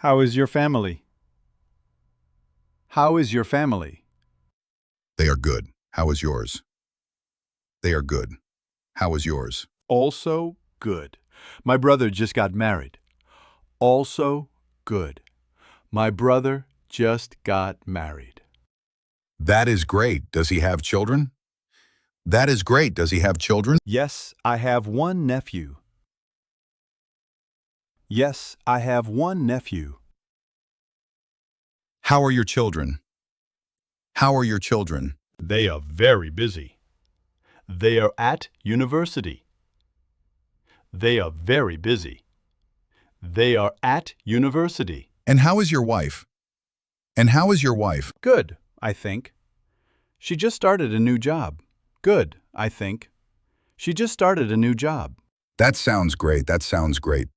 How is your family? How is your family? They are good. How is yours? They are good. How is yours? Also good. My brother just got married. Also good. My brother just got married. That is great. Does he have children? That is great. Does he have children? Yes, I have one nephew. Yes, I have one nephew. How are your children? How are your children? They are very busy. They are at university. They are very busy. They are at university. And how is your wife? And how is your wife? Good, I think. She just started a new job. Good, I think. She just started a new job. That sounds great. That sounds great.